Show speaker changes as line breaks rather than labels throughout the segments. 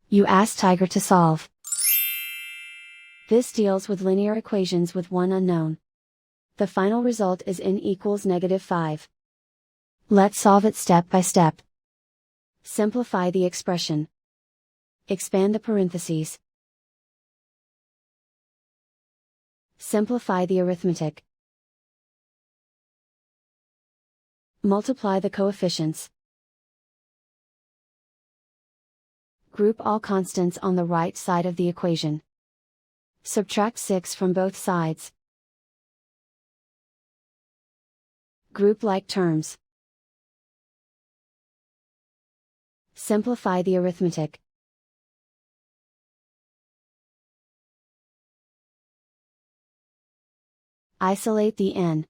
You ask Tiger to solve. This deals with linear equations with one unknown. The final result is n equals -5. Let's solve it step by step. Simplify the expression. Expand the parentheses. Simplify the arithmetic. Multiply the coefficients. Group all constants on the right side of the equation. Subtract 6 from both sides. Group like terms. Simplify the arithmetic. Isolate the n.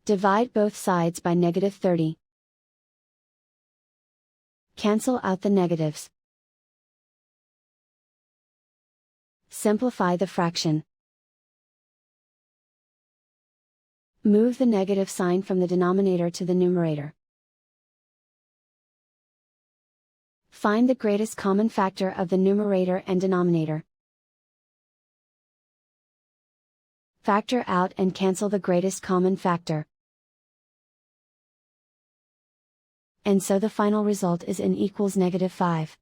Divide both sides by -30. Cancel out the negatives. Simplify the fraction. Move the negative sign from the denominator to the numerator. Find the greatest common factor of the numerator and denominator. Factor out and cancel the greatest common factor. And so the final result is n equals -5.